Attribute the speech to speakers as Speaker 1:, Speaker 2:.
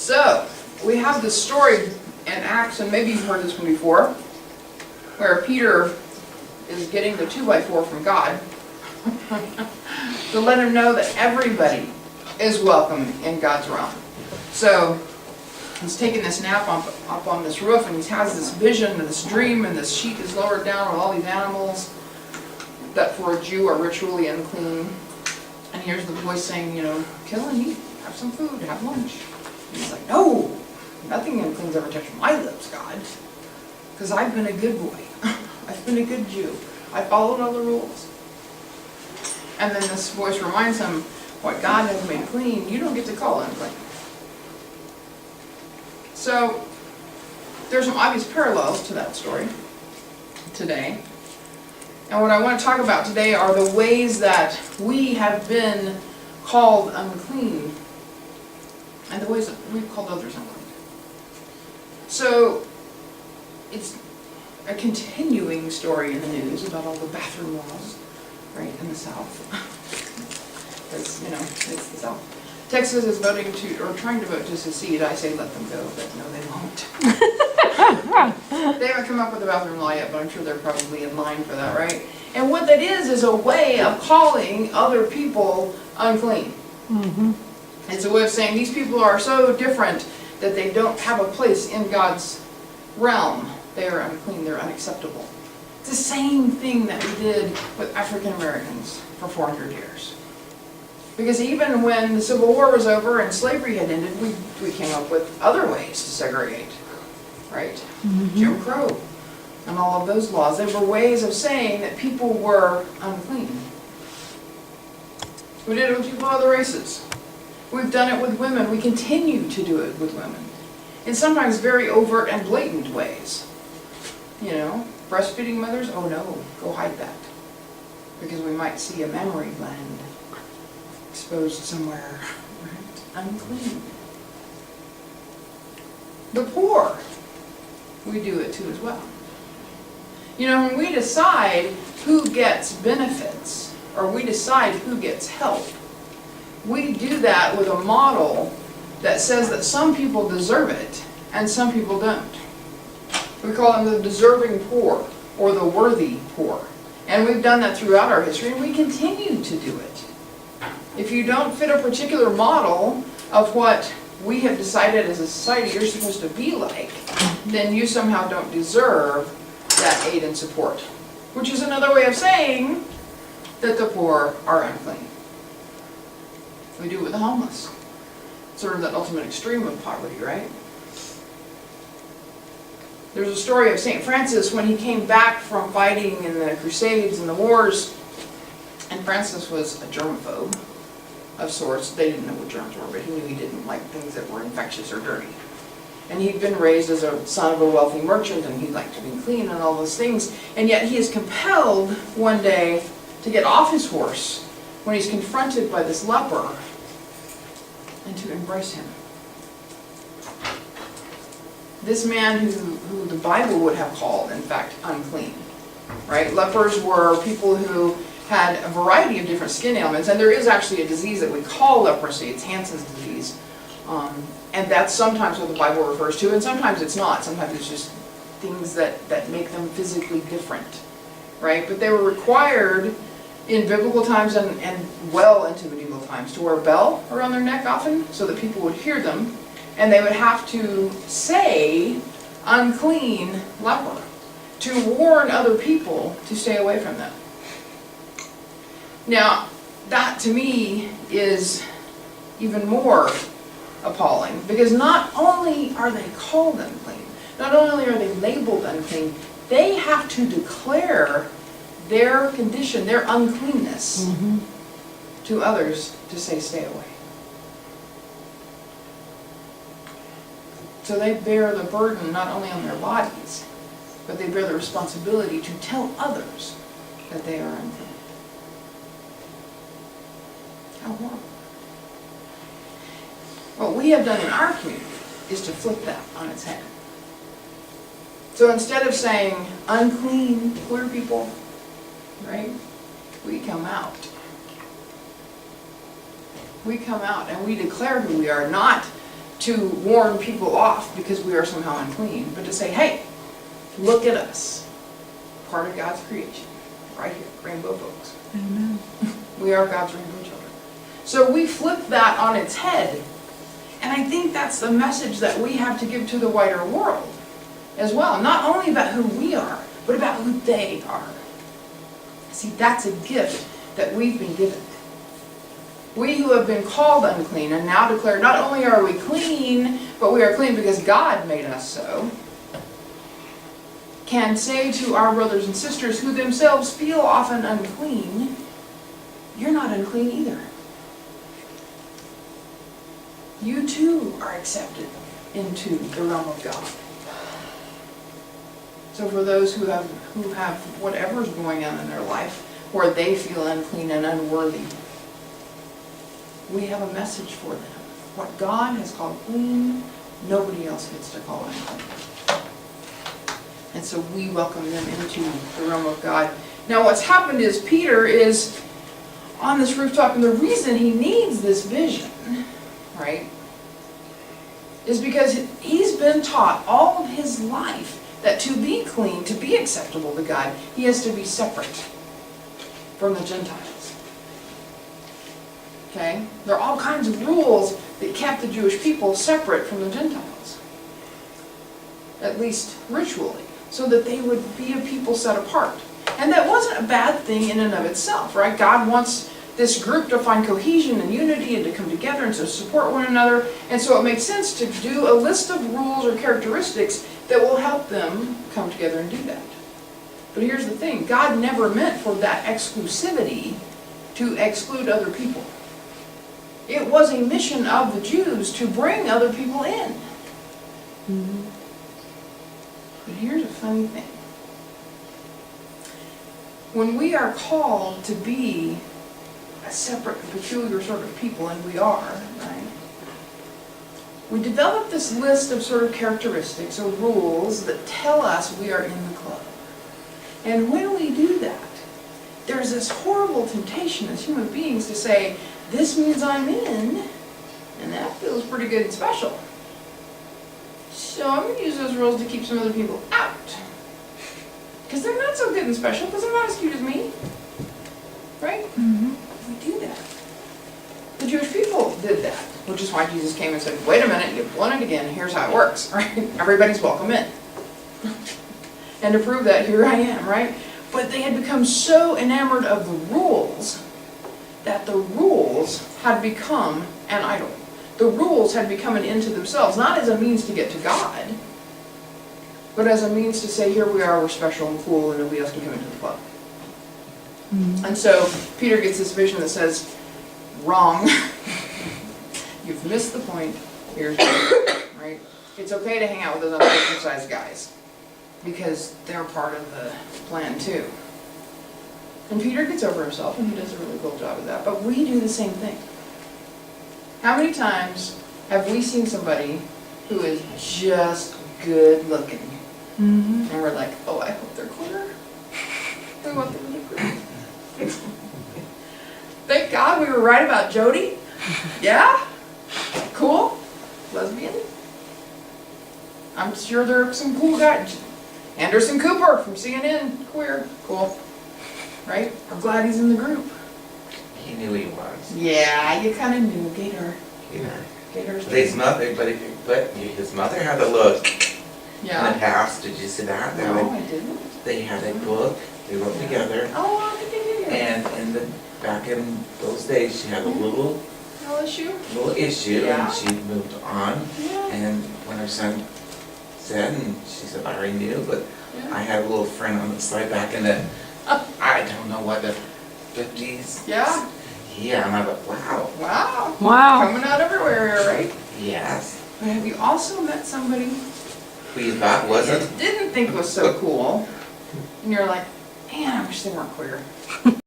Speaker 1: So, we have this story in Acts, and maybe you've heard this one before, where Peter is getting the 2x4 from God to let him know that everybody is welcome in God's realm. So, he's taking this nap up on this roof, and he has this vision and this dream, and this sheet is lowered down with all these animals that for a Jew are ritually unclean. And here's the voice saying, you know, kill and eat, have some food, have lunch. And he's like, no, nothing unclean's ever touched my lips, God, because I've been a good boy. I've been a good Jew. I followed all the rules. And then this voice reminds him, what God has made clean, you don't get to call unclean. So, there's some obvious parallels to that story today. And what I want to talk about today are the ways that we have been called unclean and the ways that we've called others unclean. So, it's a continuing story in the news about all the bathroom laws, right, in the South. Because, you know, it's the South. Texas is voting to, or trying to vote to secede. I say let them go, but no, they won't. They haven't come up with a bathroom law yet, but I'm sure they're probably in line for that, right? And what that is a way of calling other people unclean.
Speaker 2: Mm-hmm.
Speaker 1: It's a way of saying these people are so different that they don't have a place in God's realm. They are unclean, they're unacceptable. It's the same thing that we did with African Americans for 400 years. Because even when the Civil War was over and slavery had ended, we came up with other ways to segregate, right?
Speaker 2: Mm-hmm.
Speaker 1: Jim Crow and all of those laws. They were ways of saying that people were unclean. We did it with people of other races. We've done it with women. We continue to do it with women. In sometimes very overt and blatant ways. You know, breastfeeding mothers, oh no, go hide that. Because we might see a mammary gland exposed somewhere, right? Unclean. The poor, we do it too as well. You know, when we decide who gets benefits, or we decide who gets help, we do that with a model that says that some people deserve it, and some people don't. We call them the deserving poor, or the worthy poor. And we've done that throughout our history, and we continue to do it. If you don't fit a particular model of what we have decided as a society you're supposed to be like, then you somehow don't deserve that aid and support. Which is another way of saying that the poor are unclean. We do it with the homeless. Sort of that ultimate extreme of poverty, right? There's a story of St. Francis when he came back from fighting in the Crusades and the wars, and Francis was a germaphobe of sorts. They didn't know what germs were, but he knew he didn't like things that were infectious or dirty. And he'd been raised as a son of a wealthy merchant, and he liked to be clean and all those things. And yet he is compelled one day to get off his horse when he's confronted by this leper and to embrace him. This man who the Bible would have called, in fact, unclean, right? Lepers were people who had a variety of different skin ailments, and there is actually a disease that we call leprosy. It's Hansen's disease. And that's sometimes what the Bible refers to, and sometimes it's not. Sometimes it's just things that make them physically different, right? But they were required in biblical times and well into medieval times to wear a bell around their neck often so that people would hear them, and they would have to say, unclean leper, to warn other people to stay away from them. Now, that to me is even more appalling, because not only are they called unclean, not only are they labeled unclean, they have to declare their condition, their uncleanness, to others to say, stay away. So they bear the burden not only on their bodies, but they bear the responsibility to tell others that they are unclean. How horrible. What we have done in our community is to flip that on its head. So instead of saying, unclean queer people, right, we come out. We come out and we declare who we are, not to warn people off because we are somehow unclean, but to say, hey, look at us. Part of God's creation. Right here, rainbow folks.
Speaker 2: Amen.
Speaker 1: We are God's rainbow children. So we flip that on its head. And I think that's the message that we have to give to the wider world as well. Not only about who we are, but about who they are. See, that's a gift that we've been given. We who have been called unclean and now declare not only are we clean, but we are clean because God made us so, can say to our brothers and sisters who themselves feel often unclean, you're not unclean either. You too are accepted into the realm of God. So for those who have whatever's going on in their life, where they feel unclean and unworthy, we have a message for them. What God has called clean, nobody else gets to call unclean. And so we welcome them into the realm of God. Now what's happened is Peter is on this rooftop, and the reason he needs this vision, right, is because he's been taught all of his life that to be clean, to be acceptable to God, he has to be separate from the Gentiles. Okay? There are all kinds of rules that kept the Jewish people separate from the Gentiles. At least ritually. So that they would be a people set apart. And that wasn't a bad thing in and of itself, right? God wants this group to find cohesion and unity and to come together and to support one another. And so it makes sense to do a list of rules or characteristics that will help them come together and do that. But here's the thing, God never meant for that exclusivity to exclude other people. It was a mission of the Jews to bring other people in.
Speaker 2: Mm-hmm.
Speaker 1: But here's a funny thing. When we are called to be a separate, peculiar sort of people, and we are, right? We develop this list of sort of characteristics or rules that tell us we are in the club. And when we do that, there's this horrible temptation as human beings to say, this means I'm in, and that feels pretty good and special. So I'm going to use those rules to keep some other people out. Because they're not so good and special, because they're not as cute as me. Right?
Speaker 2: Mm-hmm.
Speaker 1: We do that. The Jewish people did that, which is why Jesus came and said, wait a minute, you've blown it again, here's how it works, right? Everybody's welcome in. And to prove that, here I am, right? But they had become so enamored of the rules that the rules had become an idol. The rules had become an end to themselves, not as a means to get to God, but as a means to say, here we are, we're special and cool, and nobody else can come into the club.
Speaker 2: Mm-hmm.
Speaker 1: And so Peter gets this vision that says, wrong. You've missed the point. Here's the right? It's okay to hang out with those uncircumcised guys because they're part of the plan too. And Peter gets over himself, and he does a really cool job of that. But we do the same thing. How many times have we seen somebody who is just good looking,
Speaker 2: Mm-hmm.
Speaker 1: and we're like, oh, I hope they're queer. We want them to be queer. Thank God we were right about Jody. Yeah? Cool? Lesbian? I'm sure there are some cool guys. Anderson Cooper from CNN, queer. Cool. Right? I'm glad he's in the group.
Speaker 3: He knew he was.
Speaker 1: Yeah, you kind of knew. Gator.
Speaker 3: Yeah.
Speaker 1: Gator's
Speaker 3: But his mother, his mother had a look in the
Speaker 1: Yeah.
Speaker 3: past. Did you see that?
Speaker 1: No, I didn't.
Speaker 3: They had a book. They wrote together,
Speaker 1: Oh, I didn't.
Speaker 3: and back in those days, she had a little
Speaker 1: LSU?
Speaker 3: issue,
Speaker 1: Yeah.
Speaker 3: and she moved on.
Speaker 1: Yeah.
Speaker 3: And when her son said, and she said, I already knew, but I had a little friend on the side back in the, I don't know what, the 50s?
Speaker 1: Yeah.
Speaker 3: Yeah, and I thought, wow,
Speaker 1: Wow.
Speaker 2: Wow.
Speaker 1: Coming out everywhere here, right?
Speaker 3: yes.
Speaker 1: But have you also met somebody
Speaker 3: Who you thought wasn't?
Speaker 1: you didn't think was so cool, and you're like, man, I wish they weren't queer.